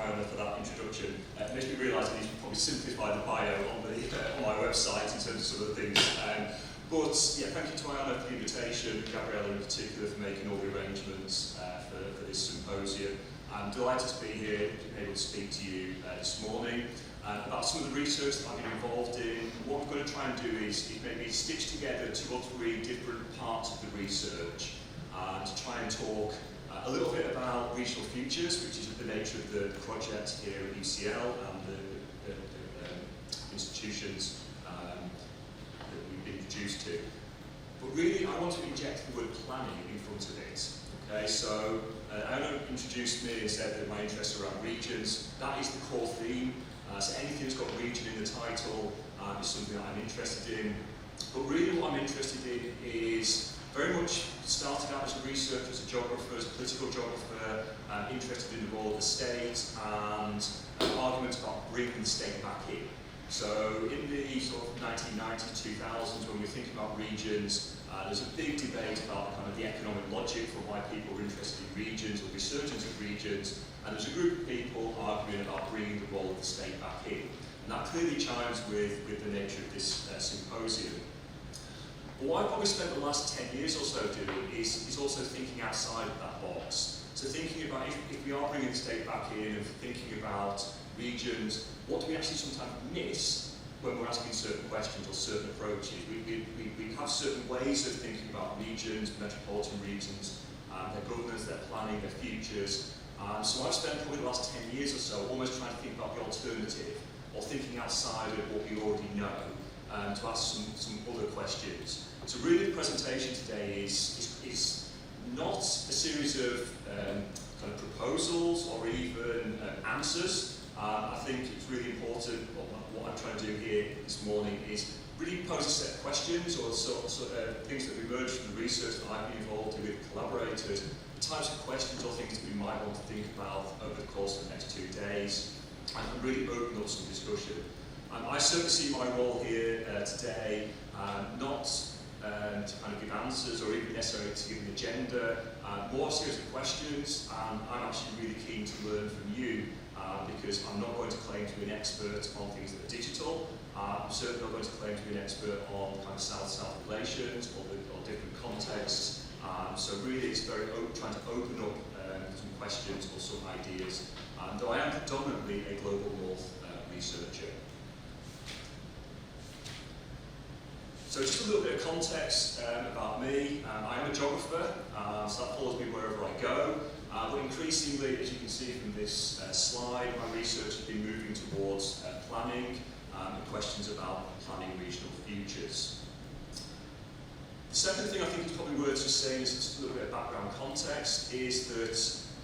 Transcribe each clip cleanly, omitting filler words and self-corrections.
Iona for that introduction. It makes me realise I need to probably simplify the bio on my website in terms of some of the things. But yeah, thank you to Iona for the invitation, Gabriella in particular for making all the arrangements for this symposium. I'm delighted to be here, able to speak to you this morning about some of the research that I've been involved in. What I'm going to try and do is maybe stitch together 2 or 3 different parts of the research to try and talk a little bit about regional futures, which is the nature of the project here at UCL and the institutions that we've been introduced to. But really, I want to inject the word planning in front of it. Okay, so Anna introduced me and said that my interests are around regions. That is the core theme. So anything that's got region in the title is something that I'm interested in. But really what I'm interested in is very much started out as a researcher, as a geographer, as a political geographer, interested in the role of the state and arguments about bringing the state back in. So in the sort of 1990s, 2000s, when we were thinking about regions, there's a big debate about kind of the economic logic for why people were interested in regions or resurgence of regions, and there's a group of people arguing about bringing the role of the state back in. And that clearly chimes with the nature of this symposium. But what I've probably spent the last 10 years or so doing is also thinking outside of that box. So thinking about if we are bringing the state back in and thinking about regions, what do we actually sometimes miss when we're asking certain questions or certain approaches? We have certain ways of thinking about regions, metropolitan regions, their governance, their planning, their futures. So I've spent probably the last 10 years or so almost trying to think about the alternative, or thinking outside of what we already know, to ask some other questions. So really the presentation today is not a series of kind of proposals or even answers. I think it's really important, what I'm trying to do here this morning is really pose a set of questions or things that have emerged from the research that I've been involved in with collaborators, the types of questions or things that we might want to think about over the course of the next 2 days, and really open up some discussion. I certainly see my role here today not to kind of give answers or even necessarily to give an agenda, more a series of questions, and I'm actually really keen to learn from you because I'm not going to claim to be an expert on things that are digital. I'm certainly not going to claim to be an expert on kind of South-South relations or different contexts. So really it's very trying to open up some questions or some ideas, though I am predominantly a global north researcher. So just a little bit of context about me. I am a geographer, so that follows me wherever I go. But increasingly, as you can see from this slide, my research has been moving towards planning and questions about planning regional futures. The second thing I think is probably worth just saying is just a little bit of background context, is that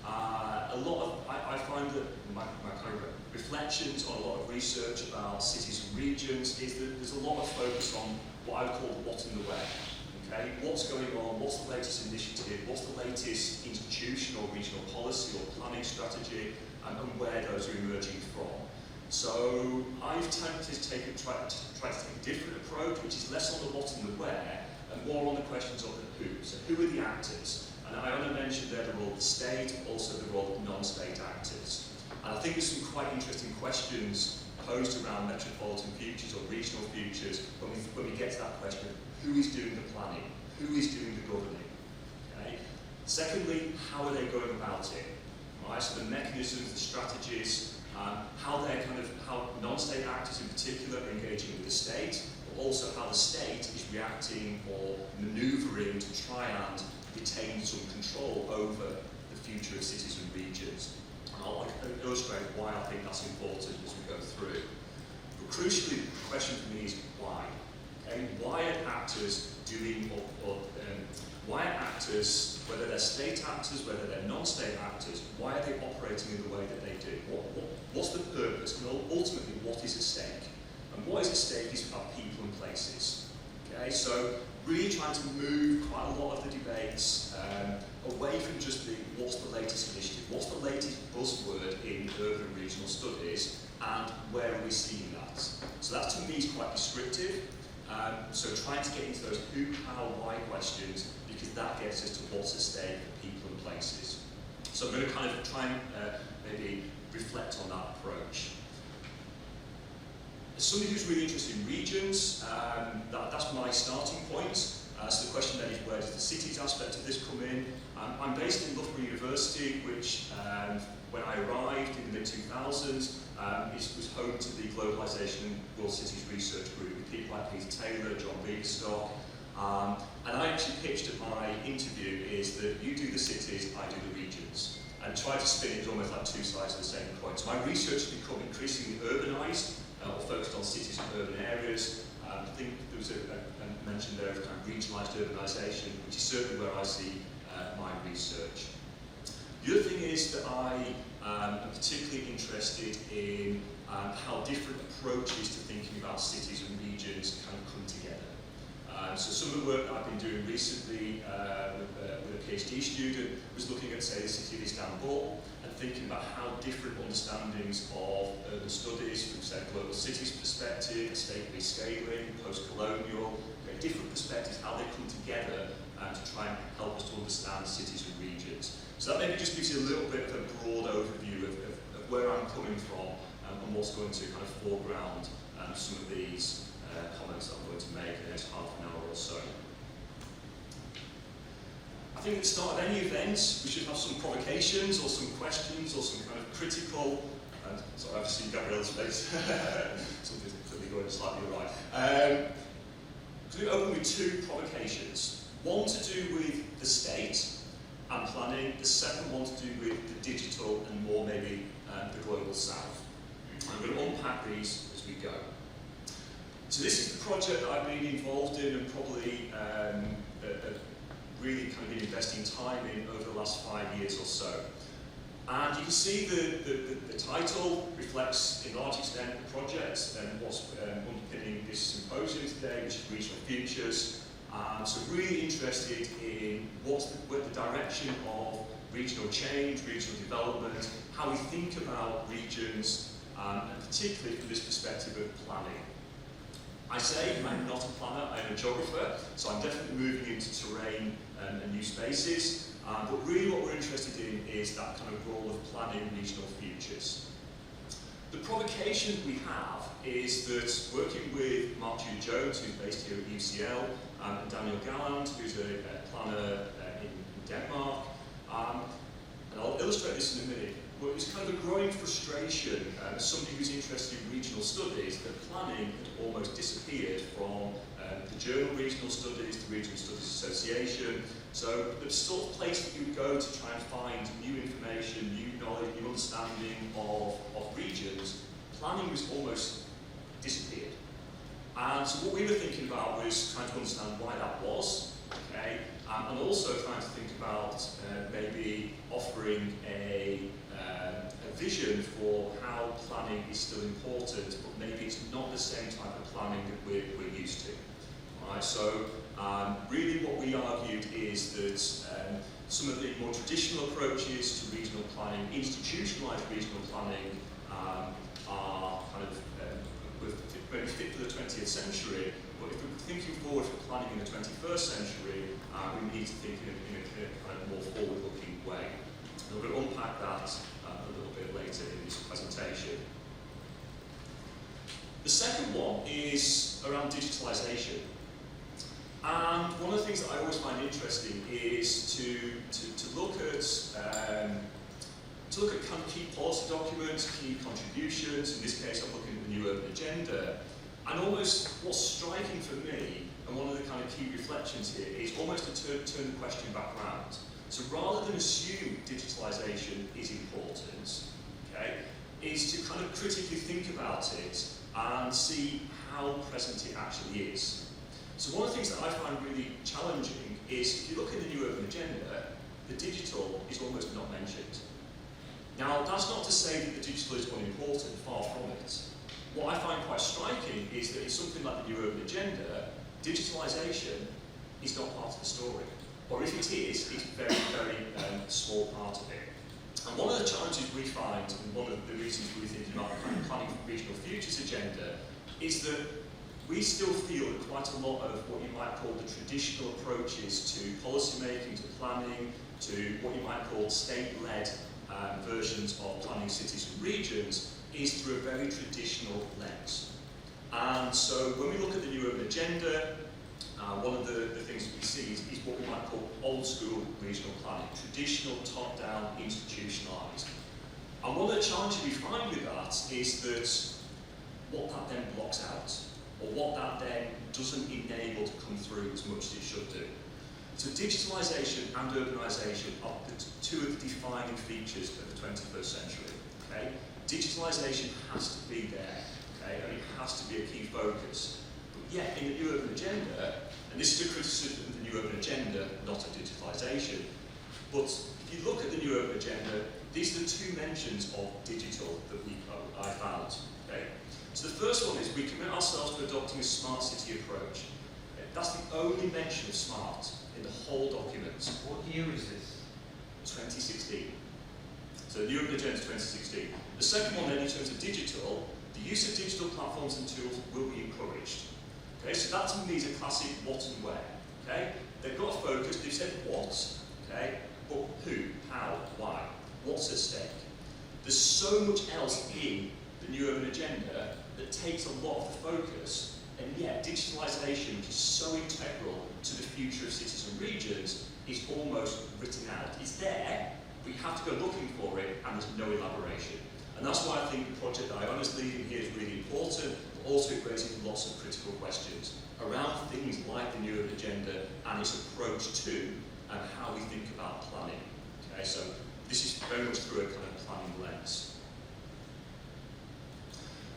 I find that my kind of reflections on a lot of research about cities and regions is that there's a lot of focus on what I would call the what in the where. Okay? What's going on, what's the latest initiative, what's the latest institutional regional policy or planning strategy, and where those are emerging from. So I've attempted to try to take a different approach, which is less on the what and the where, and more on the questions of the who. So who are the actors? And I want to mention there the role of the state, but also the role of non-state actors. And I think there's some quite interesting questions posed around metropolitan futures or regional futures when we get to that question of who is doing the planning, who is doing the governing. Okay? Secondly, how are they going about it? Right? So the mechanisms, the strategies, how non-state actors in particular are engaging with the state, but also how the state is reacting or manoeuvring to try and retain some control over the future of cities and regions. And I'll illustrate why I think that's important as we go through. But crucially, the question for me is why. Okay? Why are actors doing, why are actors, whether they're state actors, whether they're non-state actors, why are they operating in the way that they do? What's the purpose? And ultimately, what is at stake? And what is at stake is about people and places. Okay? So really trying to move quite a lot of the debates away from just what's the latest initiative, what's the latest buzzword in urban and regional studies, and where are we seeing that? So that to me is quite descriptive. So trying to get into those who, how, why questions, because that gets us to what's at stake for people and places. So I'm going to kind of try and maybe reflect on that approach. As somebody who's really interested in regions, that's my starting point. So the question then is, where does the cities aspect of this come in? I'm based in Loughborough University, which when I arrived in the mid-2000s, was home to the Globalisation and World Cities Research Group with people like Peter Taylor, John Biegerstock. And I actually pitched at my interview is that you do the cities, I do the regions. And try to spin it as almost like two sides of the same coin. So my research has become increasingly urbanised, or focused on cities and urban areas. I think there was a mention there of kind of regionalised urbanisation, which is certainly where I see my research. The other thing is that I am particularly interested in how different approaches to thinking about cities and regions kind of come together. So some of the work that I've been doing recently with a PhD student was looking at, say, the city of Istanbul and thinking about how different understandings of urban studies from, say, a global cities perspective, state rescaling, post-colonial, different perspectives, how they come together to try and help us to understand cities and regions. So that maybe just gives you a little bit of a broad overview of where I'm coming from and what's going to kind of foreground some of these comments that I'm going to make in the next half an hour or so. I think at the start of any event, we should have some provocations or some questions or some kind of critical, sorry, I've seen Gabrielle's face, something's clearly going slightly awry. I'm going to open with two provocations. One to do with the state and planning, the second one to do with the digital and more maybe the global south. I'm going to unpack these as we go. So this is the project that I've been involved in and probably really kind of been investing time in over the last 5 years or so. And you can see the title reflects in large extent the project and what's underpinning this symposium today, which is Regional Futures. So really interested in what the direction of regional change, regional development, how we think about regions, and particularly from this perspective of planning. I say I'm not a planner, I'm a geographer, so I'm definitely moving into terrain and new spaces. But really what we're interested in is that kind of role of planning regional futures. The provocation we have is that working with Mark Jude Jones, who's based here at UCL, and Daniel Galland, who's a planner in Denmark, and I'll illustrate this in a minute, but it's kind of a growing frustration as somebody who's interested in regional studies that planning had almost disappeared from the journal Regional Studies, the Regional Studies Association. So the sort of place that you would go to try and find new information, new knowledge, new understanding of regions, planning was almost disappeared. And so what we were thinking about was trying to understand why that was, okay, and also trying to think about maybe offering a vision for how planning is still important, but maybe it's not the same type of planning that we're used to. All right, so really what we argued is that some of the more traditional approaches to regional planning, institutionalised regional planning, are kind of maybe fit for the 20th century, but if we're thinking forward for planning in the 21st century, we need to think in a kind of more forward-looking way. And we're going to unpack that a little bit later in this presentation. The second one is around digitalisation. And one of the things that I always find interesting is to look at kind of key policy documents, key contributions. In this case, I'm looking at the New Urban Agenda. And almost what's striking for me, and one of the kind of key reflections here, is almost to turn the question back around. So rather than assume digitalisation is important, okay, is to kind of critically think about it and see how present it actually is. So one of the things that I find really challenging is if you look at the New Urban Agenda, the digital is almost not mentioned. Now, that's not to say that the digital is unimportant, far from it. What I find quite striking is that in something like the New Urban Agenda, digitalisation is not part of the story. Or if it is, it's a very, very small part of it. And one of the challenges we find, and one of the reasons we're thinking about planning for regional futures agenda, is that we still feel that quite a lot of what you might call the traditional approaches to policy making, to planning, to what you might call state-led versions of planning cities and regions is through a very traditional lens. And so when we look at the New Urban Agenda, one of the things that we see is what we might call old school regional planning, traditional top-down institutionalised. And one of the challenges we find with that is that what that then blocks out, or what that then doesn't enable to come through as much as it should do. So digitalisation and urbanisation are two of the defining features of the 21st century. Okay? Digitalisation has to be there, okay? And it has to be a key focus. But yet, in the New Urban Agenda, and this is a criticism of the New Urban Agenda, not of digitalisation, but if you look at the New Urban Agenda, these are the two mentions of digital that I found. Okay? So the first one is we commit ourselves to adopting a smart city approach. Okay? That's the only mention of smart in the whole document. What year is this? 2016. So the New Urban Agenda 2016. The second one then, in terms of digital, the use of digital platforms and tools will be encouraged. Okay, so that to me is a classic what and where. Okay, they've got a focus. They've said what. Okay, but who, how, why, what's at stake. There's so much else in the New Urban Agenda that takes a lot of the focus, and yet digitalisation, which is so integral to the future of cities and regions, is almost written out. It's there, but you have to go looking for it, and there's no elaboration. And that's why I think the project that I honestly leading here is really important, but also it raises lots of critical questions around things like the New Urban Agenda and its approach to and how we think about planning. Okay, so this is very much through a kind of planning lens.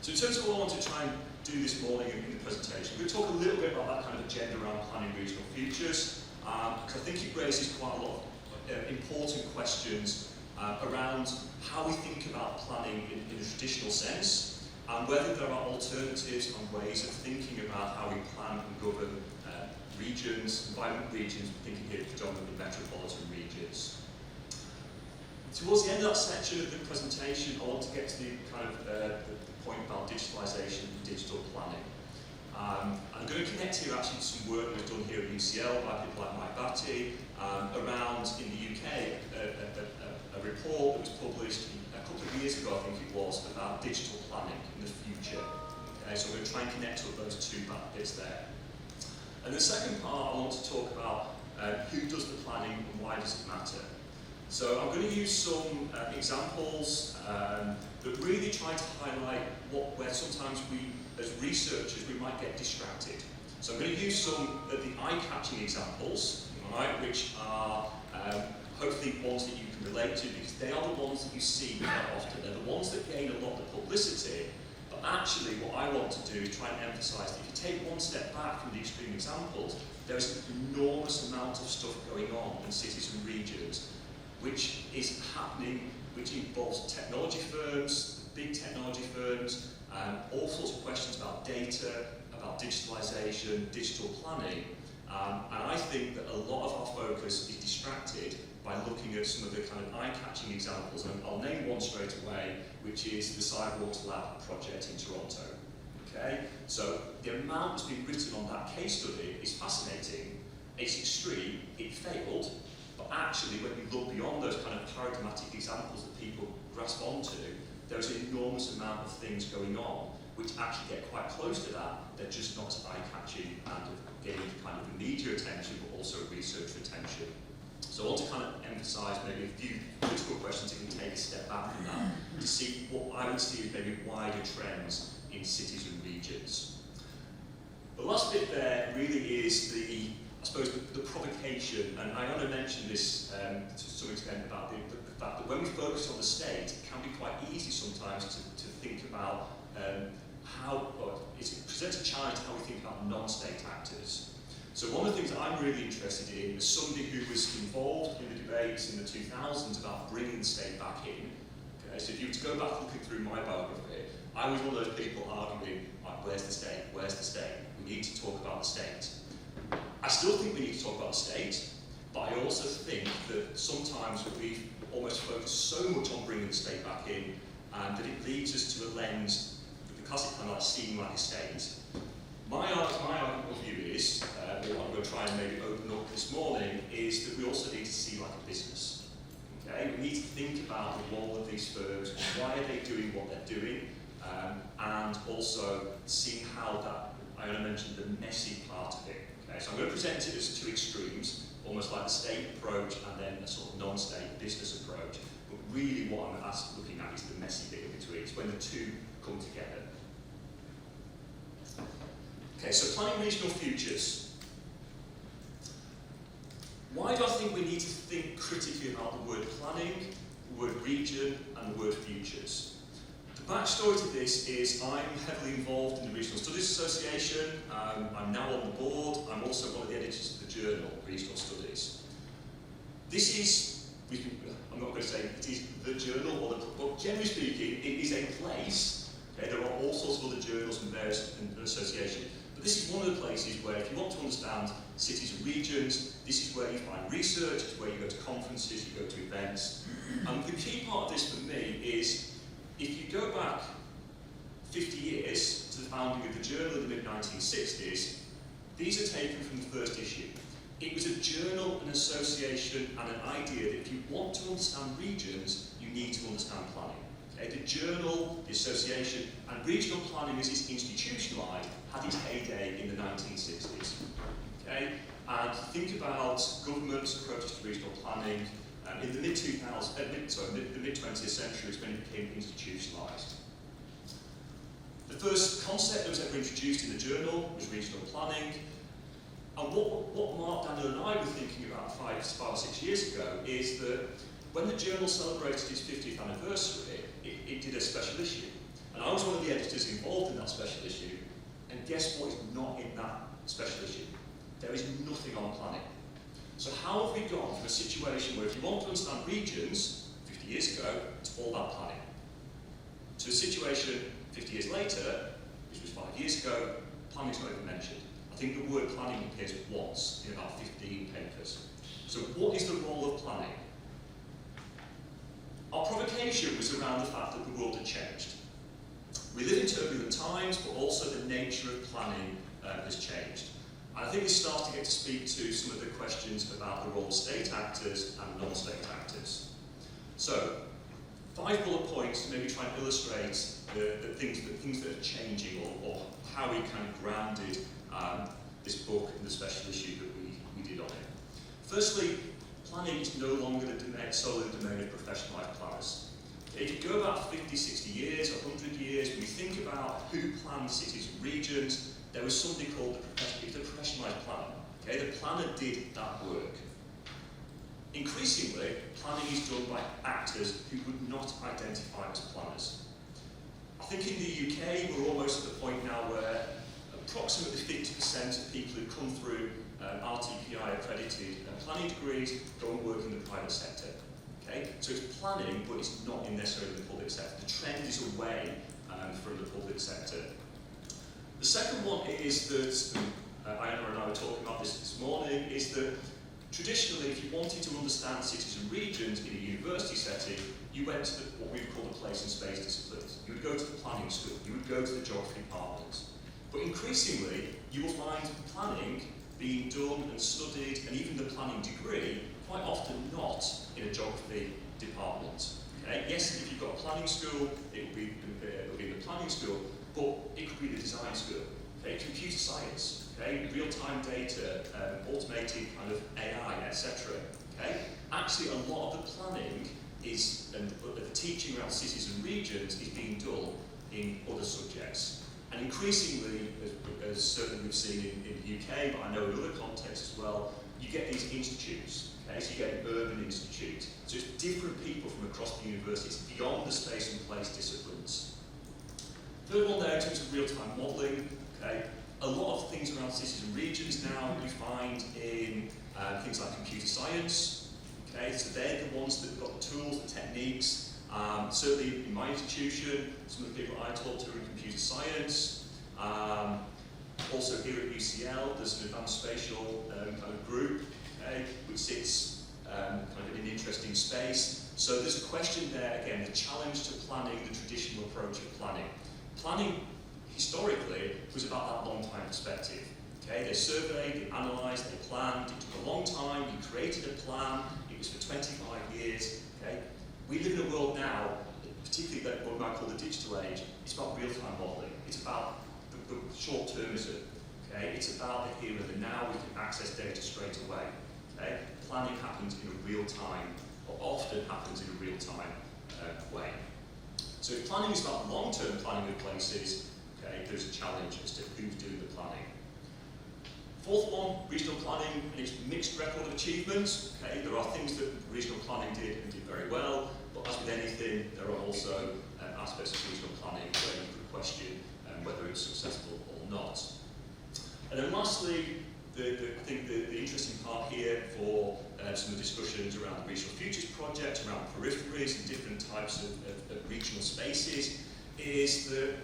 So in terms of what I want to try and do this morning in the presentation, we're going to talk a little bit about that kind of agenda around planning regional futures, because I think it raises quite a lot of important questions around how we think about planning in a traditional sense, and whether there are alternatives and ways of thinking about how we plan and govern regions, environment regions, thinking here predominantly metropolitan regions. Towards the end of that section of the presentation, I want to get to the kind of the point about digitalisation and digital planning. I'm going to connect here actually to some work that was done here at UCL by people like Mike Batty around, in the UK, a report that was published a couple of years ago, I think it was, about digital planning in the future. Okay, so we're going to try and connect up those two bits there. And the second part, I want to talk about who does the planning and why does it matter. So I'm going to use some examples that really try to highlight where sometimes we, as researchers, we might get distracted. So I'm going to use some of the eye-catching examples, right, which are hopefully ones that you can relate to, because they are the ones that you see quite often. They're the ones that gain a lot of publicity, but actually what I want to do is try and emphasise that if you take one step back from the extreme examples, there's an enormous amount of stuff going on in cities and regions which is happening, which involves technology firms, big technology firms, all sorts of questions about data, about digitalisation, digital planning. And I think that a lot of our focus is distracted by looking at some of the kind of eye-catching examples. And I'll name one straight away, which is the Sidewalks Lab project in Toronto. Okay? So the amount that's been written on that case study is fascinating. It's extreme. It failed. But actually, when you look beyond those kind of paradigmatic examples that people grasp onto, there's an enormous amount of things going on which actually get quite close to that. They're just not eye-catching and getting kind of media attention, but also researcher attention. So I want to kind of emphasise maybe a few critical questions that can take a step back from that to see what I would see as maybe wider trends in cities and regions. The last bit there really is I suppose the provocation, and I want to mention this to some extent about the fact that when we focus on the state, it can be quite easy sometimes to think about it presents a challenge to how we think about non-state actors. So one of the things that I'm really interested in, as somebody who was involved in the debates in the 2000s about bringing the state back in, okay, so if you were to go back looking through my biography, I was one of those people arguing, right, where's the state, where's the state? We need to talk about the state. I still think we need to talk about the state, but I also think that sometimes we've almost focused so much on bringing the state back in that it leads us to a lens, the classic kind of like seeing like a state. My argument of view is, what I'm going to try and maybe open up this morning, is that we also need to see like a business. Okay, we need to think about the role of these firms, why are they doing what they're doing, and also see how that, I want to mention the messy part of it. Okay, so I'm going to present it as two extremes, almost like the state approach and then a sort of non-state business approach. But really what I'm looking at is the messy bit in between. It's when the two come together. Okay, so planning regional futures. Why do I think we need to think critically about the word planning, the word region, and the word futures? The backstory to this is I'm heavily involved in the Regional Studies Association. I'm now on the board. I'm also one of the editors of the journal, Regional Studies. This is, I'm not going to say it is the journal, or but generally speaking, it is a place. Okay, there are all sorts of other journals and various associations. But this is one of the places where if you want to understand cities and regions, this is where you find research, it's where you go to conferences, you go to events. And the key part of this for me is, if you go back 50 years to the founding of the journal in the mid-1960s, these are taken from the first issue. It was a journal, an association, and an idea that if you want to understand regions, you need to understand planning. Okay? The journal, the association, and regional planning as it's institutionalised had its heyday in the 1960s. Okay? And think about government's approaches to regional planning. In the the mid-20th century is when it became institutionalised. The first concept that was ever introduced in the journal was regional planning. And what Mark, Daniel and I were thinking about five or 6 years ago is that when the journal celebrated its 50th anniversary, it did a special issue. And I was one of the editors involved in that special issue. And guess what is not in that special issue? There is nothing on planning. So how have we gone from a situation where if you want to understand regions 50 years ago, it's all about planning, to a situation 50 years later, which was 5 years ago, planning's not even mentioned. I think the word planning appears once in about 15 papers. So what is the role of planning? Our provocation was around the fact that the world had changed. We live in turbulent times, but also the nature of planning has changed. And I think it's starting to get to speak to some of the questions about the role of state actors and non-state actors. So, 5 bullet points to maybe try and illustrate the things that are changing, or how we kind of grounded this book and the special issue that we did on it. Firstly, planning is no longer solely the domain of professionalised planners. Okay, if you go about 50, 60 years, 100 years, when you think about who planned cities and regions, there was something called the professionalised planner. Okay, the planner did that work. Increasingly, planning is done by actors who would not identify as planners. I think in the UK, we're almost at the point now where approximately 50% of people who come through RTPI accredited planning degrees go and work in the private sector. Okay, so it's planning, but it's not necessarily the public sector. The trend is away from the public sector. The second one is that, Iona and I were talking about this morning, is that traditionally, if you wanted to understand cities and regions in a university setting, you went to what we would call the place and space disciplines. You would go to the planning school, you would go to the geography department. But increasingly, you will find planning being done and studied, and even the planning degree, quite often not in a geography department. Okay? Yes, if you've got a planning school, it will be in the planning school, but it could be the design school. Okay? Computer science, okay? Real-time data, automated kind of AI, etc. Okay? Actually, a lot of the planning and the teaching around cities and regions is being done in other subjects. And increasingly, as certainly we've seen in the UK, but I know in other contexts as well, you get these institutes. Okay? So you get an urban institute. So it's different people from across the universities beyond the space and place disciplines. Third one there in terms of real-time modelling. Okay? A lot of things around cities and regions now you find in things like computer science. Okay? So they're the ones that have got the tools, the techniques. Certainly in my institution, some of the people I talk to are in computer science. Also here at UCL, there's an advanced spatial kind of group, okay, which sits kind of in an interesting space. So there's a question there, again, the challenge to planning, the traditional approach of planning. Planning, historically, was about that long time perspective. Okay, they surveyed, they analysed, they planned, it took a long time, you created a plan, it was for 25 years, Okay? We live in a world now, particularly that what we might call the digital age, it's about real-time modelling. It's about the short-termism. Okay? It's about the here and the now. We can access data straight away. Okay? Planning happens in a real-time, or often happens in a real-time way. So if planning is about long-term planning of places, okay, there's a challenge as to who's doing the planning. Fourth one, regional planning and its mixed record of achievements. Okay, there are things that regional planning did and did very well, but as with anything, there are also aspects of regional planning where you could question whether it's successful or not. And then lastly, I think the interesting part here for some of the discussions around the Regional Futures Project, around peripheries and different types of regional spaces, is that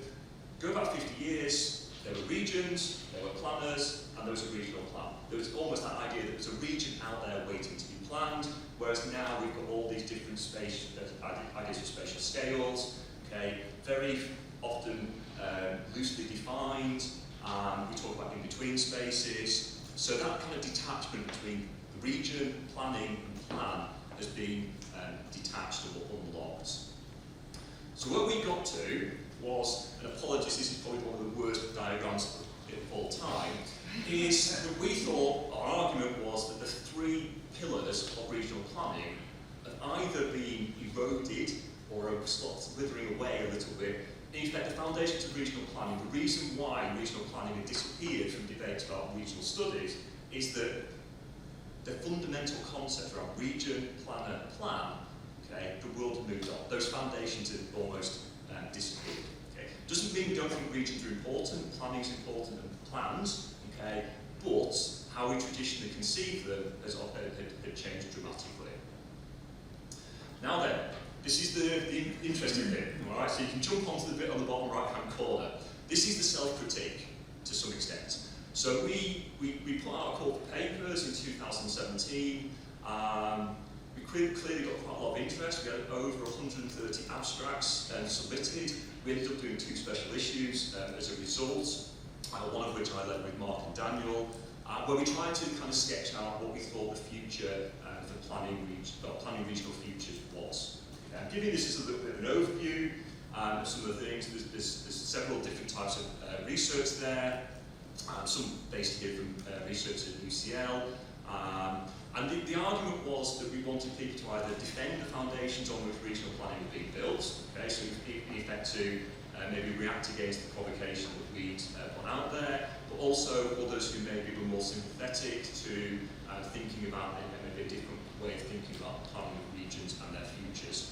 go back 50 years, there were regions, there were planners, and there was a regional plan. There was almost that idea that there's a region out there waiting to be planned, whereas now we've got all these different ideas of spatial scales, okay, very often loosely defined. We talk about in-between spaces. So that kind of detachment between the region, planning, and plan has been detached or unlocked. So what we got to was, and apologies, this is probably one of the worst diagrams of all time, is that we thought, our argument was that the three pillars of regional planning have either been eroded or are withering away a little bit. In fact, the foundations of regional planning, the reason why regional planning had disappeared from debates about regional studies is that the fundamental concept around region, planner, plan, okay, the world had moved on. Those foundations had almost disappeared. Okay. Doesn't mean we don't think regions are important, planning is important, and plans, okay, but how we traditionally conceive them had changed dramatically. Now then, this is the interesting bit, all right? So you can jump onto the bit on the bottom right-hand corner. This is the self-critique, to some extent. So we put out a call for papers in 2017. We clearly got quite a lot of interest. We had over 130 abstracts submitted. We ended up doing 2 special issues as a result, one of which I led with Mark and Daniel, where we tried to kind of sketch out what we thought the future for planning regional futures was. Giving this as a little bit of an overview of some of the things, there's several different types of research there, some based here from research at UCL, and the argument was that we wanted people to either defend the foundations on which regional planning had been built, okay, so in effect to maybe react against the provocation that we'd put out there, but also others who maybe were more sympathetic to thinking about maybe a different way of thinking about planning of regions and their futures.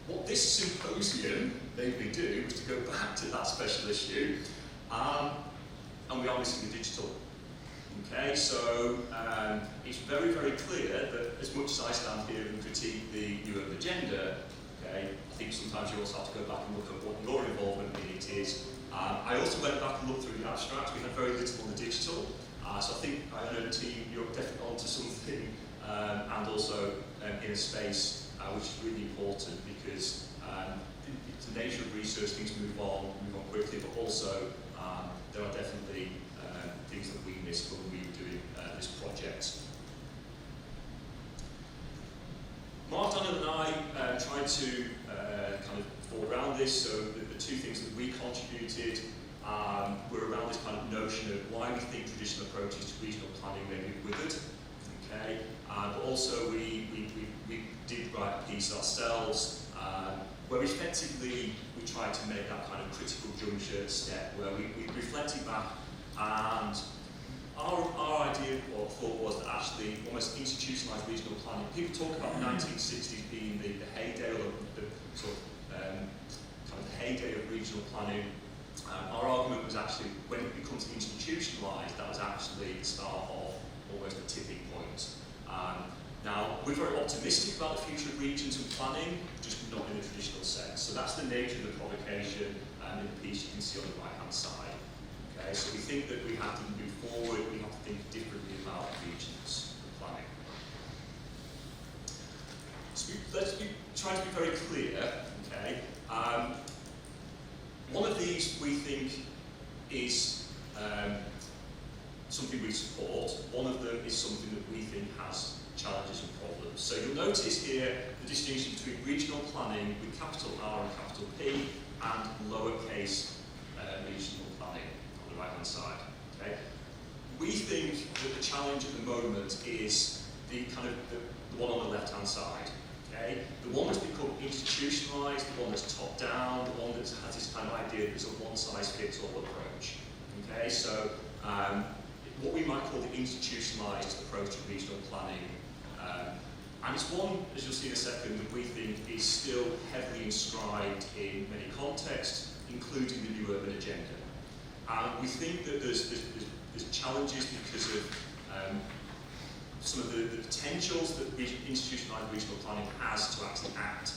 What this symposium made me do was to go back to that special issue, and we are missing the digital. Okay, so it's very, very clear that as much as I stand here and critique the New Urban Agenda, okay, I think sometimes you also have to go back and look at what your involvement in it is. I also went back and looked through the abstracts. We had very little on the digital, so I think I know the team, you're definitely onto something, and also in a space which is really important because the nature of research, things move on quickly, but also there are definitely things that we missed when we were doing this project. Mark, Daniel and I tried to kind of foreground this, so the 2 things that we contributed were around this kind of notion of why we think traditional approaches to regional planning may be withered. Okay, but also we did write a piece ourselves where effectively we tried to make that kind of critical juncture step where we reflected back, and our idea or thought was that actually almost institutionalised regional planning. People talk about the 1960s being the heyday, or the sort of kind of the heyday of regional planning. Our argument was actually when it becomes institutionalised, that was actually the start of almost a tipping point. Now, we're very optimistic about the future of regions and planning, just not in a traditional sense. So that's the nature of the provocation in the piece you can see on the right-hand side. Okay, so we think that we have to move forward, we have to think differently about regions and planning. So let's try to be very clear, okay? One of these we think is something we we support. One of them is something that we think has challenges and problems. So you'll notice here the distinction between regional planning with capital R and capital P and lowercase regional planning on the right-hand side. Okay? We think that the challenge at the moment is the one on the left-hand side. Okay? The one that's become institutionalised, the one that's top-down, the one that has this kind of idea that there's a one-size-fits-all approach. Okay? So what we might call the institutionalised approach to regional planning. And it's one, as you'll see in a second, that we think is still heavily inscribed in many contexts, including the New Urban Agenda. And we think that there's challenges because of some of the potentials that institutionalised regional planning has to actually act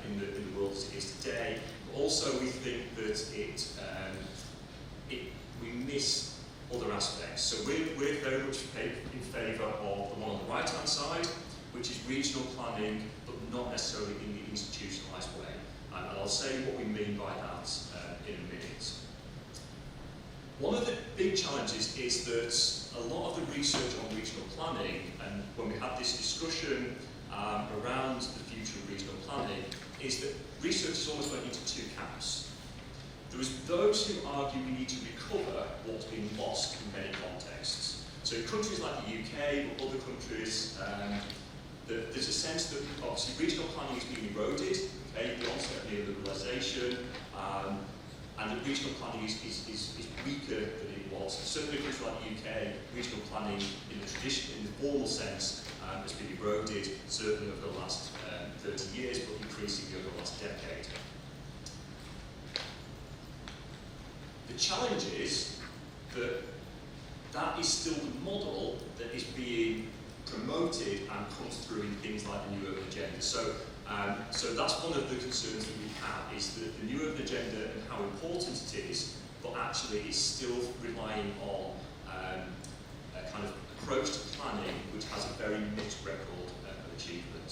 in the world as it is today. But also we think that we miss other aspects. So we're very much in favour of the one on the right-hand side, which is regional planning, but not necessarily in the institutionalised way. And I'll say what we mean by that in a minute. One of the big challenges is that a lot of the research on regional planning, and when we had this discussion around the future of regional planning, is that research is almost went into two camps. There is those who argue we need to recover what's been lost in many contexts. So in countries like the UK, but other countries, there's a sense that obviously regional planning is being eroded, okay, the onset of neoliberalisation, and that regional planning is weaker than it was. Certainly in countries like the UK, regional planning in the formal sense has been eroded, certainly over the last 30 years, but increasingly over the last decade. The challenge is that that is still the model that is being promoted and comes through in things like the New Urban Agenda. So that's one of the concerns that we have, is that the New Urban Agenda and how important it is, but actually it's still relying on a kind of approach to planning which has a very mixed record of achievement.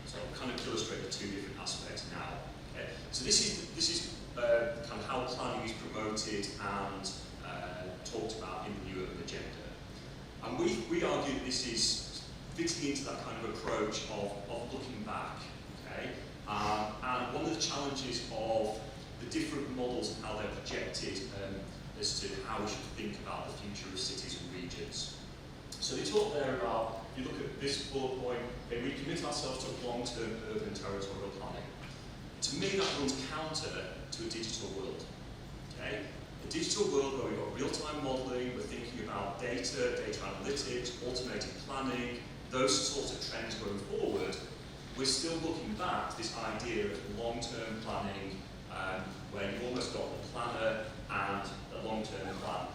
So I'll kind of illustrate the two different aspects now. Okay? So this is kind of how planning is promoted and talked about in the New Urban Agenda. And we argue that this is fitting into that kind of approach of looking back. Okay? And one of the challenges of the different models and how they're projected as to how we should think about the future of cities and regions. So they talk there about, if you look at this bullet point, okay, we commit ourselves to long-term urban territorial planning. To me, that runs counter to a digital world. Okay? A digital world where we've got real-time modelling, we're thinking about data analytics, automated planning, those sorts of trends going forward. We're still looking back to this idea of long-term planning, where you've almost got a planner and a long-term plan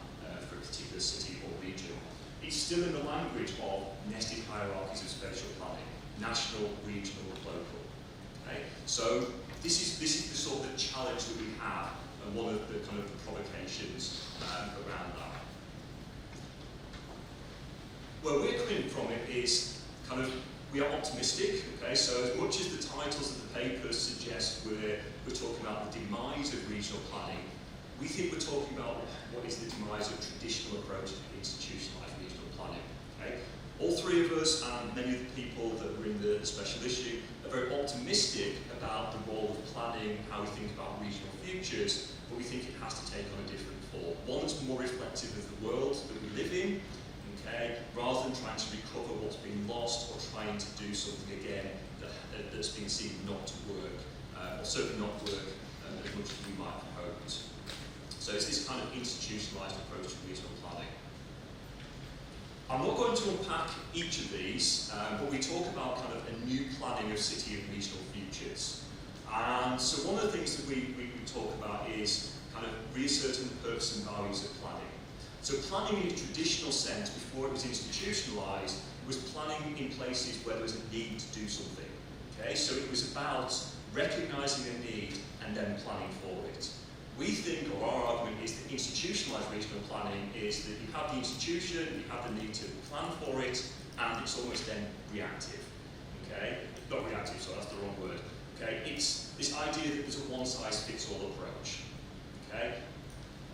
for a particular city or region. It's still in the language of nested hierarchies of spatial planning, national, regional, local. Okay? So this is the sort of challenge that we have, and one of the kind of provocations around that. Where we're coming from it is kind of, we are optimistic, okay, so as much as the titles of the papers suggest we're talking about the demise of regional planning, we think we're talking about what is the demise of traditional approach to institutionalised regional planning. Okay? All three of us and many of the people that were in the special issue are very optimistic about the role of planning, how we think about regional futures, but we think it has to take on a different form. One that's more reflective of the world that we live in, okay, rather than trying to recover what's been lost or trying to do something again that's been seen not to work, or certainly not work as much as we might have hoped. So it's this kind of institutionalised approach to regional planning. I'm not going to unpack each of these, but we talk about kind of a new planning of city and regional futures. And so one of the things that we talk about is kind of reasserting the purpose and values of planning. So planning in a traditional sense, before it was institutionalised, was planning in places where there was a need to do something. Okay? So it was about recognising a need and then planning for it. We think, or our argument is that institutionalised regional planning is that you have the institution, you have the need to plan for it, and it's almost then reactive. Okay? Not reactive, sorry, that's the wrong word. Okay? It's this idea that there's a one-size-fits-all approach. Okay?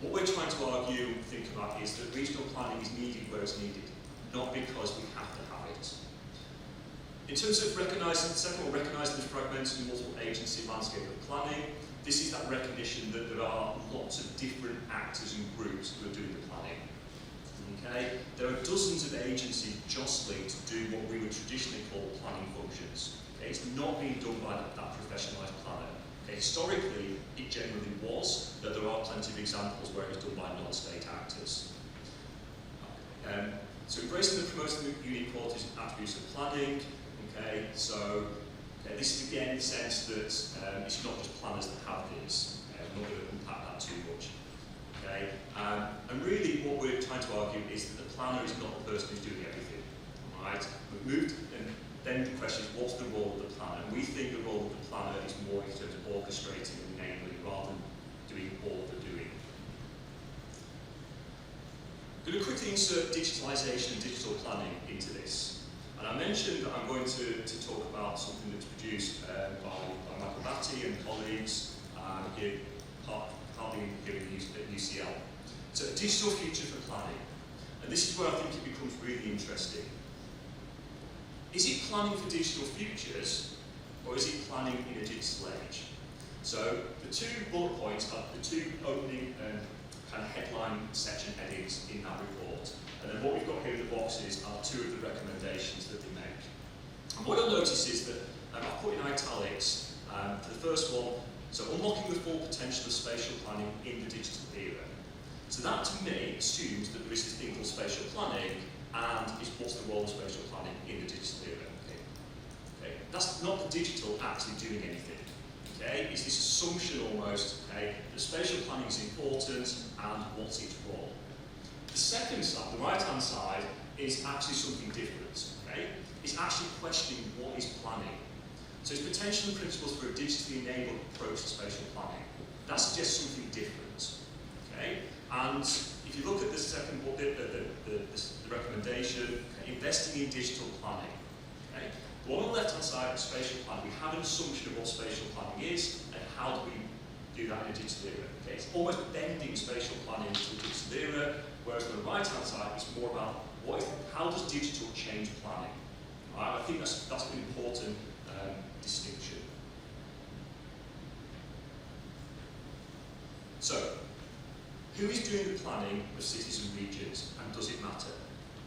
What we're trying to argue and think about is that regional planning is needed where it's needed, not because we have to have it. In terms of recognising the fragmented and multiple agency landscape of planning, this is that recognition that there are lots of different actors and groups who are doing the planning. Okay? There are dozens of agencies jostling to do what we would traditionally call planning functions. Okay? It's not being done by that professionalised planner. Okay? Historically, it generally was, but there are plenty of examples where it was done by non-state actors. So embracing and promoting the unique qualities and attributes of planning. Okay, so this is again the sense that it's not just planners that have these. I'm not going to unpack that too much. Okay, and really what we're trying to argue is that the planner is not the person who's doing everything. Right? We've moved, and then the question is, what's the role of the planner? And we think the role of the planner is more in terms of orchestrating and enabling rather than doing all of the doing. I'm going to quickly insert digitalisation and digital planning into this. And I mentioned that I'm going to talk about something that's produced by Michael Batty and colleagues here, partly here at UCL. So, a digital future for planning. And this is where I think it becomes really interesting. Is it planning for digital futures, or is it planning in a digital age? So, the two bullet points are the two opening kind of headline section headings in that report. And then what we've got here in the boxes are two of the recommendations that they make. And what you'll notice is that I've put in italics for the first one, so unlocking the full potential of spatial planning in the digital era. So that to me assumes that there is this thing called spatial planning and is what's the role of spatial planning in the digital era. Okay. That's not the digital actually doing anything. Okay. It's this assumption almost that spatial planning is important and what's its role. The second side, the right-hand side, is actually something different. Okay? It's actually questioning what is planning. So it's potential and principles for a digitally enabled approach to spatial planning. That suggests something different. Okay? And if you look at the second book, the recommendation, investing in digital planning. Okay? The one on the left-hand side of spatial planning, we have an assumption of what spatial planning is and how do we do that in a digital era. Okay? It's almost bending spatial planning to the digital era. Whereas on the right-hand side, it's more about how does digital change planning? Right? I think that's an important distinction. So, who is doing the planning of cities and regions, and does it matter?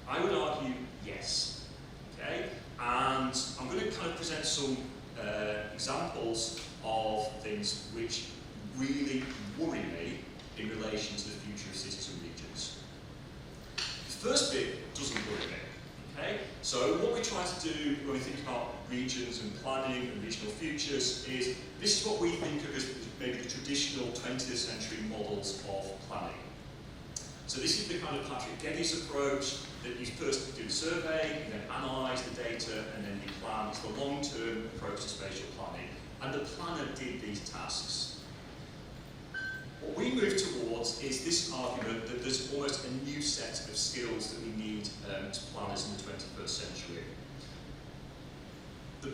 I would argue yes. Okay, and I'm going to kind of present some examples of things which really worry me in relation to the future of cities and regions. The first bit doesn't worry me. Okay? So what we try to do when we think about regions and planning and regional futures is this is what we think of as maybe the traditional 20th century models of planning. So this is the kind of Patrick Geddes approach that you first do a survey, you then analyse the data, and then you plan. It's the long-term approach to spatial planning. And the planner did these tasks. What we move towards is this argument that there's almost a new set of skills that we need as planners in the 21st century. The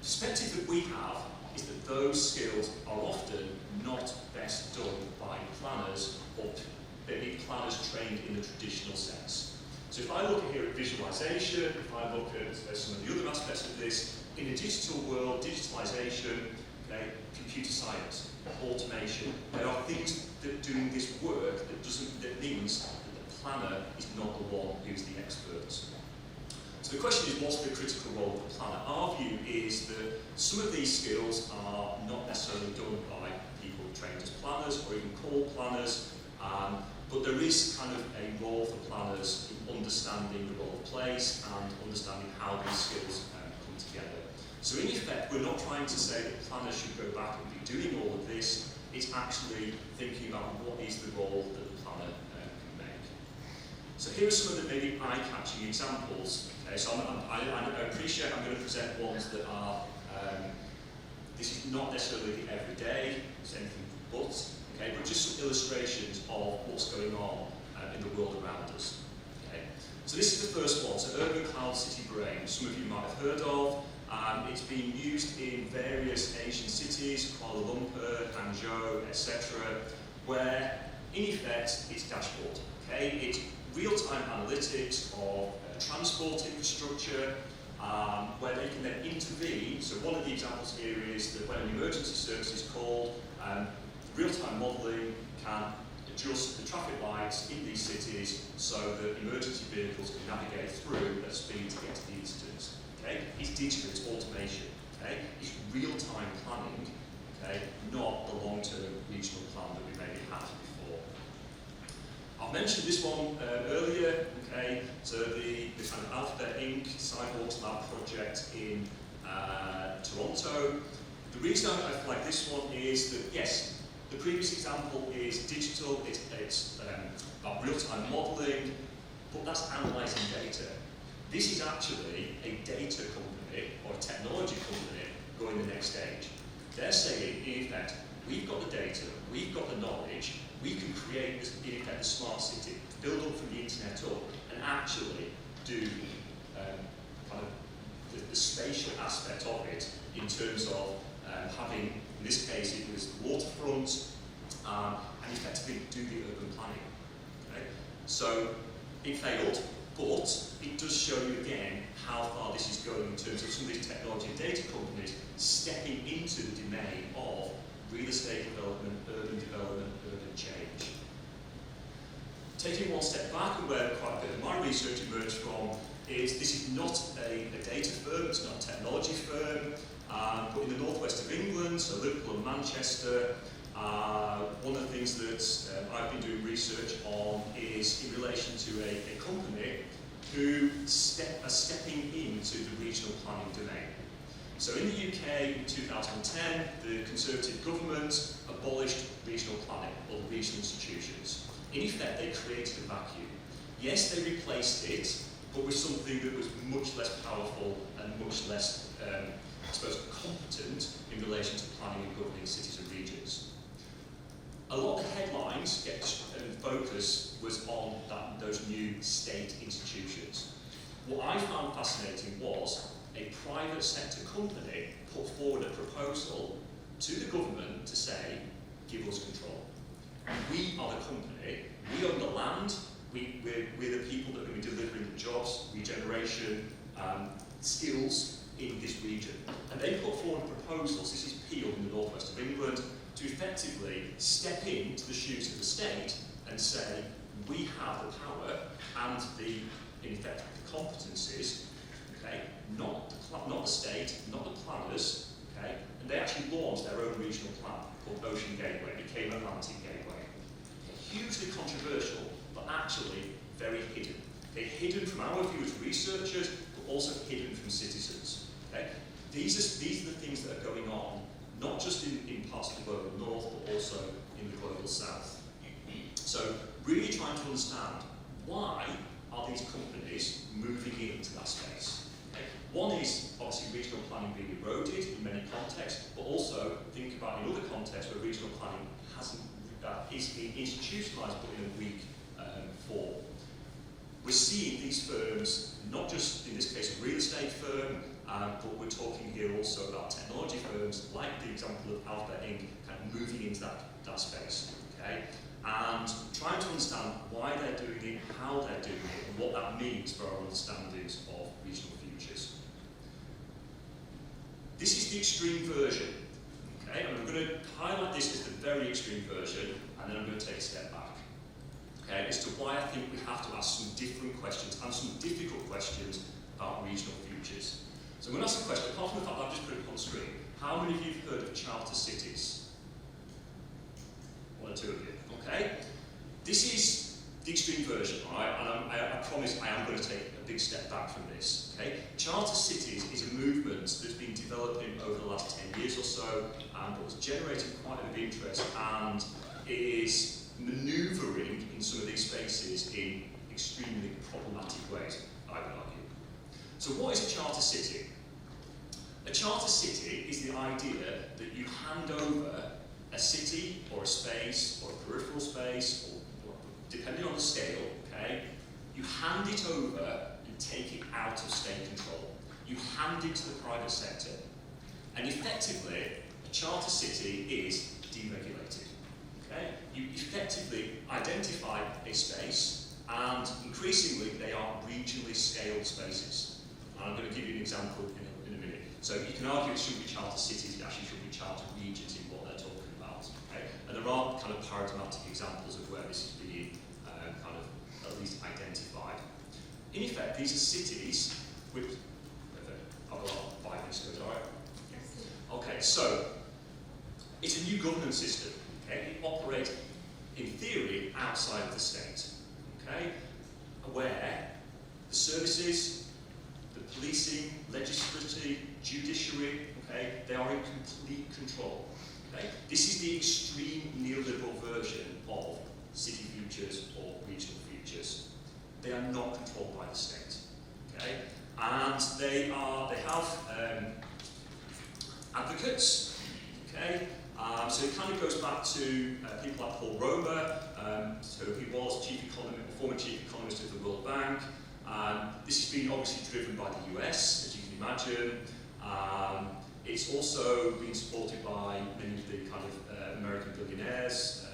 perspective that we have is that those skills are often not best done by planners, or maybe planners trained in the traditional sense. So if I look here at visualisation, if I look at some of the other aspects of this, in a digital world, digitalisation, okay, computer science, automation, there are things that doing this work that means that the planner is not the one who's the expert. So the question is, what's the critical role of the planner? Our view is that some of these skills are not necessarily done by people trained as planners or even called planners, but there is kind of a role for planners in understanding the role of place and understanding how these skills come together. So in effect, we're not trying to say that planners should go back and be doing all of this. It's actually thinking about what is the role that the planner can make. So here are some of the maybe eye-catching examples. Okay, so I appreciate I'm going to present ones that are, this is not necessarily the everyday, it's anything but just some illustrations of what's going on in the world around us. Okay? So this is the first one, so Urban Cloud City Brain, some of you might have heard of. It's been used in various Asian cities, Kuala Lumpur, Hangzhou, etc., where In effect, it's dashboard. Okay? It's real-time analytics of transport infrastructure, where they can then intervene. So one of the examples here is that when an emergency service is called, real-time modelling can adjust the traffic lights in these cities so that emergency vehicles can navigate through at speed to get to the incidents. Okay? It's digital, it's automation. Okay? It's real-time planning, okay? Not the long-term regional plan that we maybe had before. I've mentioned this one earlier. Okay? So the kind of Alphabet Inc. Sidewalks Lab project in Toronto. The reason I flag this one is that, yes, the previous example is digital, it's about real-time modelling, but that's analysing data. This is actually a data company or a technology company going the next stage. They're saying, in effect, we've got the data, we've got the knowledge, we can create, this, in effect, the smart city, build up from the internet up, and actually do kind of the spatial aspect of it in terms of having, in this case, it was the waterfront, and effectively do the urban planning. Okay? So it failed, but it does show you again how far this is going in terms of some of these technology and data companies stepping into the domain of real estate development, urban change. Taking one step back, and where quite a bit of my research emerged from, is this is not a data firm, it's not a technology firm, but in the northwest of England, so Liverpool and Manchester, one of the things that I've been doing research on is in relation to a company who are stepping into the regional planning domain. So in the UK in 2010, the Conservative government abolished regional planning, or the regional institutions. In effect, they created a vacuum. Yes, they replaced it, but with something that was much less powerful and much less, I suppose, competent in relation to planning and governing cities and regions. A lot of the headlines and focus was on those new state institutions. What I found fascinating was a private sector company put forward a proposal to the government to say, give us control. We are the company, we own the land, we're the people that are going to be delivering the jobs, regeneration, skills in this region. And they put forward proposals, this is Peel in the northwest of England, to effectively step into the shoes of the state and say, we have the power and in effect, the competencies, okay, not the state, not the planners, okay, and they actually launched their own regional plan called Ocean Gateway, it became Atlantic Gateway. Hugely controversial, but actually very hidden. They're hidden from our view as researchers, but also hidden from citizens. Okay? These are the things that are going on, not just in parts of the global north, but also in the global south. So really trying to understand why are these companies moving into that space. Okay? One is obviously regional planning being eroded in many contexts, but also think about in other contexts where regional planning is being institutionalised but in a weak form. We're seeing these firms, not just in this case a real estate firm, but we're talking here also about technology firms, like the example of Alphabet Inc., kind of moving into that space, okay? And trying to understand why they're doing it, how they're doing it, and what that means for our understandings of regional futures. This is the extreme version, okay? And I'm going to highlight this as the very extreme version, and then I'm going to take a step back, okay, as to why I think we have to ask some different questions and some difficult questions about regional futures. So I'm going to ask a question, apart from the fact that I've just put it on the screen. How many of you have heard of charter cities? One or two of you, okay? This is the extreme version, right? And I promise I am going to take a big step back from this, okay? Charter cities is a movement that's been developing over the last 10 years or so, but was generating quite a bit of interest and is manoeuvring in some of these spaces in extremely problematic ways, I would argue. So what is a charter city? A charter city is the idea that you hand over a city or a space or a peripheral space, or depending on the scale, okay, you hand it over and take it out of state control. You hand it to the private sector. And effectively, a charter city is deregulated. Okay? You effectively identify a space, and increasingly they are regionally scaled spaces. And I'm going to give you an example in a minute. So you can argue it shouldn't be charter cities, it actually should be charter regions in what they're talking about. Okay? And there are kind of paradigmatic examples of where this is being kind of at least identified. In effect, these are cities which, I've got 5 minutes to go, alright? Okay, so it's a new governance system. Okay? It operates, in theory, outside of the state. Okay? Where the services, the policing, legislature, judiciary, okay, they are in complete control. Okay? This is the extreme neoliberal version of city futures or regional futures. They are not controlled by the state. Okay? And they have advocates. Okay? So it kind of goes back to people like Paul Romer, so he was former chief economist of the World Bank. This has been obviously driven by the US, as you can imagine. It's also been supported by many of the kind of American billionaires.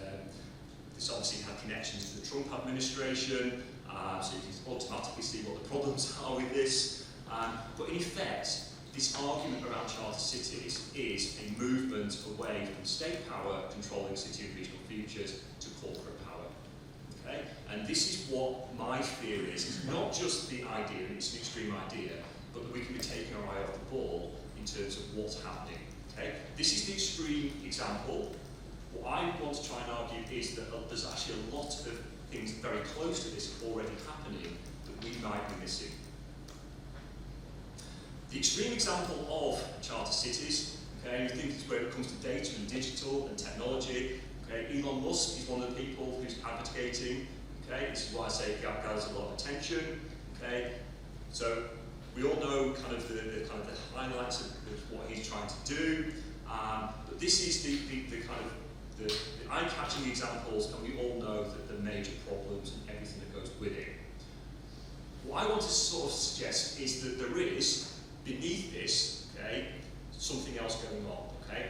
It's obviously had connections to the Trump administration, so you can automatically see what the problems are with this. But in effect, this argument around charter cities is a movement away from state power controlling city and regional futures to corporate power. Okay? And this is what my fear is. It's not just the idea, it's an extreme idea, but that we can be taking our eye off the ball in terms of what's happening. Okay? This is the extreme example. What I want to try and argue is that there's actually a lot of things very close to this already happening that we might be missing. The extreme example of charter cities, okay, you think it's where it comes to data and digital and technology. Okay, Elon Musk is one of the people who's advocating. Okay, this is why I say it gathers a lot of attention. Okay, so we all know kind of the highlights of what he's trying to do, but this is the kind of the eye-catching examples, and we all know that the major problems and everything that goes with it. What I want to sort of suggest is that there is, beneath this, okay, something else going on. Okay,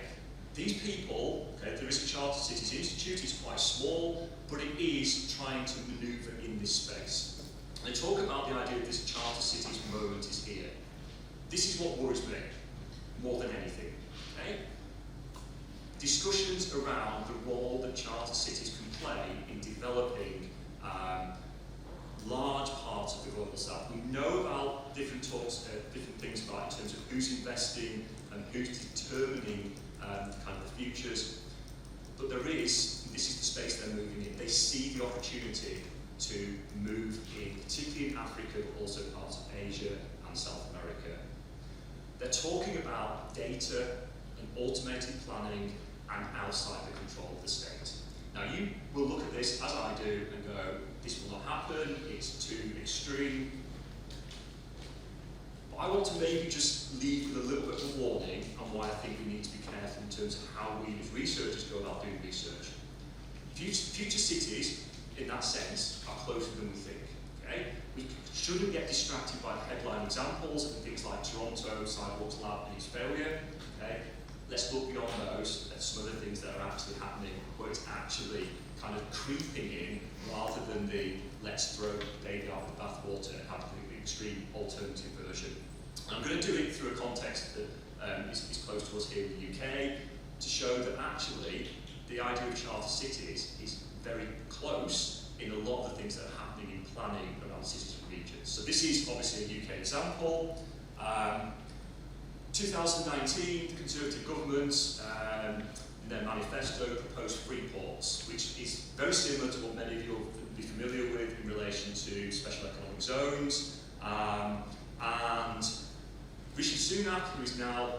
these people, okay, there is a Charter Cities Institute. It's quite small, but it is trying to manoeuvre in this space. And they talk about the idea of this Charter Cities moment is here. This is what worries me more than anything. Okay, discussions around the role that charter cities can play in developing large parts of the global south. We know about different things about in terms of who's investing and who's determining kind of the futures. But this is the space they're moving in. They see the opportunity to move in, particularly in Africa, but also parts of Asia and South America. They're talking about data and automated planning and outside the control of the state. Now you will look at this, as I do, and go, this will not happen, it's too extreme. But I want to maybe just leave with a little bit of a warning on why I think we need to be careful in terms of how we as researchers go about doing research. Future cities, in that sense, are closer than we think. Okay? We shouldn't get distracted by headline examples and things like Toronto, Sidewalks Lab and its failure. Okay? Let's look beyond those at some of the things that are actually happening, where it's actually kind of creeping in, rather than the let's throw the baby out with the bathwater and have the extreme alternative version. And I'm going to do it through a context that is close to us here in the UK, to show that actually the idea of charter cities is very close in a lot of the things that are happening in planning around cities and regions. So this is obviously a UK example. 2019, the Conservative government, in their manifesto, proposed free ports, which is very similar to what many of you will be familiar with in relation to special economic zones. And Rishi Sunak, who is now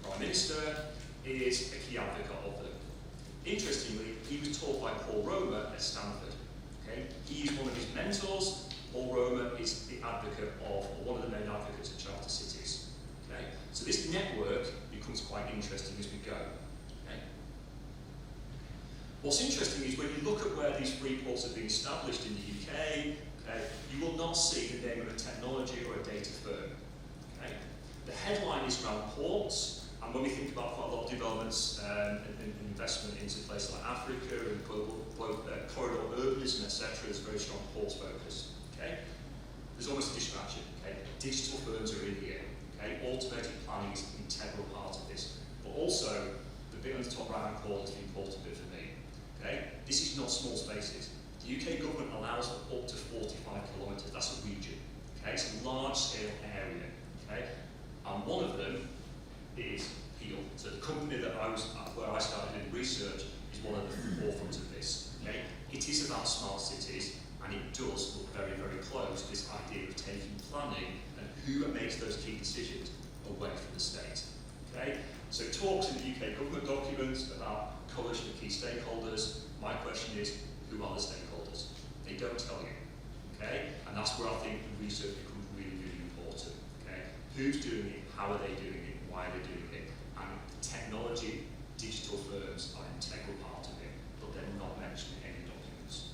the Prime Minister, is a key advocate of them. Interestingly, he was taught by Paul Romer at Stanford. Okay? He is one of his mentors. Paul Romer is the advocate of, or one of the main advocates of charter cities. Okay? So this network becomes quite interesting as we go. Okay? What's interesting is when you look at where these free ports have been established in the UK, okay, you will not see the name of a technology or a data firm. Okay? The headline is around ports, and when we think about quite a lot of developments and investment into places like Africa and corridor urbanism, etc. There's a very strong port focus. Okay? There's almost a distraction. Okay? Digital firms are in here. Okay? Automated planning is an integral part of this. But also, the bit on the top right-hand corner is the important bit for me. Okay? This is not small spaces. The UK government allows for up to 45 kilometres. That's a region. Okay? It's a large-scale area. Okay? And one of them is Peel. So the company that where I started in research is one of the forefronts of this. Okay? It is about smart cities, and it does look very, very close to this idea of taking planning and who makes those key decisions away from the state. Okay? So it talks in the UK government documents about coalition of key stakeholders. My question is, who are the stakeholders? They don't tell you. Okay? And that's where I think the research becomes really, really important. Okay? Who's doing it? How are they doing it? Why are they doing it? And technology, digital firms are an integral part of it, but they're not mentioned in any documents.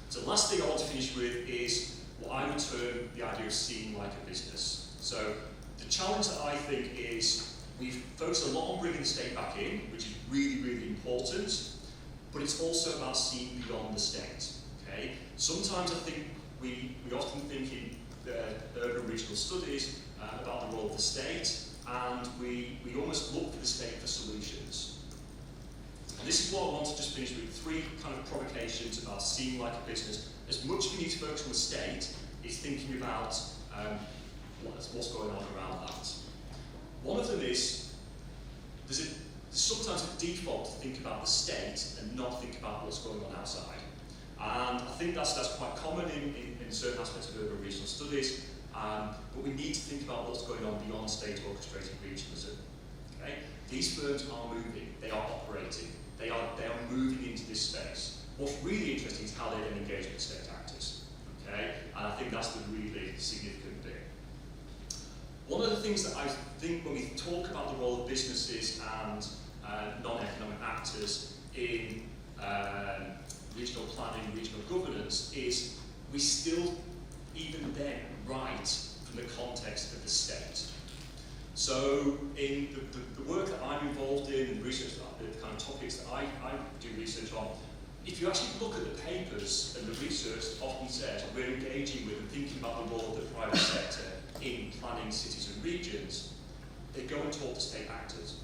So the last thing I want to finish with is what I would term the idea of seeing like a business. So the challenge that I think is we've focused a lot on bringing the state back in, which is really, really important, but it's also about seeing beyond the state. Okay? Sometimes I think we often think in urban regional studies about the role of the state, and we almost look for the state for solutions. And this is what I want to just finish with, 3 kind of provocations about seeing like a business. As much as we need to focus on the state, is thinking about what's going on around that. One of them is, there's sometimes a default to think about the state and not think about what's going on outside. And I think that's quite common in certain aspects of urban regional studies, but we need to think about what's going on beyond state orchestrated regionalism. Okay? These firms are moving, they are operating, they are moving into this space. What's really interesting is how they then engage with state actors. Okay? And I think that's the really significant bit. One of the things that I think when we talk about the role of businesses and non-economic actors in regional planning, regional governance, is we still, even then, write from the context of the state. So in the work that I'm involved in, the research, the kind of topics that I do research on, if you actually look at the papers and the research that often says we're engaging with and thinking about the role of the private sector in planning cities and regions, they go and talk to state actors.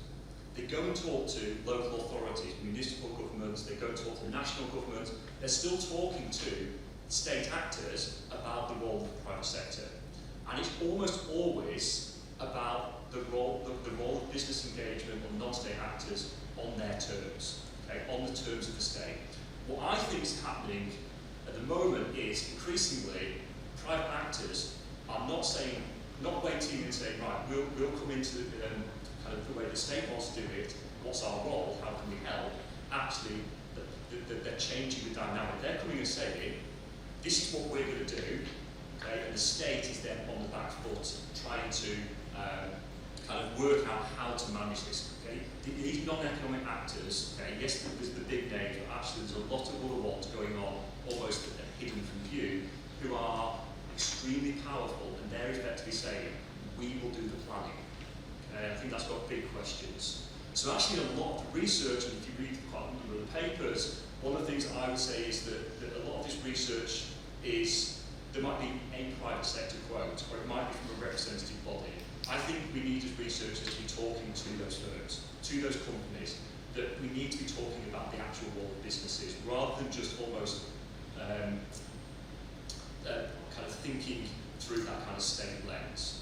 They go and talk to local authorities, municipal governments, they go and talk to national governments. They're still talking to state actors about the role of the private sector. And it's almost always about the role of business engagement on non-state actors on their terms, okay, on the terms of the state. What I think is happening at the moment is increasingly private actors are not waiting and saying, right, we'll come into kind of the way the state wants to do it, what's our role, how can we help? Actually, they're changing the dynamic. They're coming and saying, this is what we're going to do, okay, and the state is then on the back foot trying to kind of work out how to manage this. Okay? These non-economic actors, okay, yes, there's the big names, but actually there's a lot of other ones going on, almost hidden from view, who are extremely powerful, and they're effectively saying, we will do the planning. Okay? I think that's got big questions. So actually a lot of the research, and if you read quite a number of the papers, one of the things that I would say is that a lot of this research is, there might be a private sector quote, or it might be from a representative body. I think we need as researchers to be talking to those firms, to those companies, that we need to be talking about the actual role of businesses, rather than just almost kind of thinking through that kind of state lens.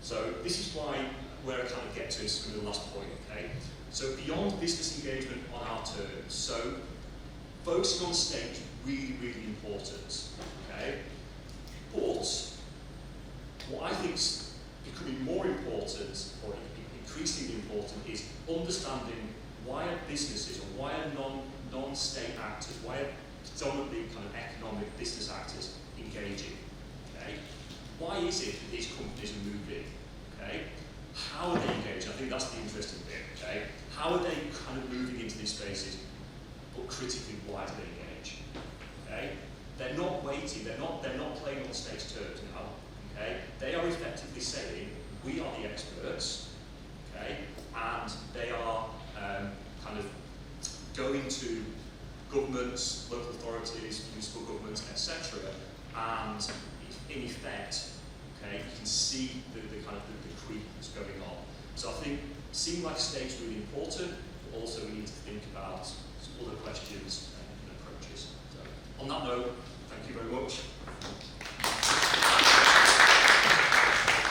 So this is where I kind of get to is the last point, okay? So beyond business engagement on our terms, so focusing on the state is really, really important, okay? But what I think is becoming more important, or increasingly important, is understanding why are businesses, or why are non-state actors, why are predominantly kind of economic business actors engaging, okay? Why is it that these companies are moving, okay? How are they engaging? I think that's the interesting bit, okay? How are they kind of moving into these spaces, but critically, why do they engage, okay? They're not waiting, they're not playing on the state's terms now, okay? They are effectively saying, we are the experts, okay? And they are kind of governments, local authorities, municipal governments, etc. And in effect, okay, you can see the kind of the creep that's going on. So I think seeing like stage is really important, but also we need to think about other questions and approaches. So on that note, thank you very much.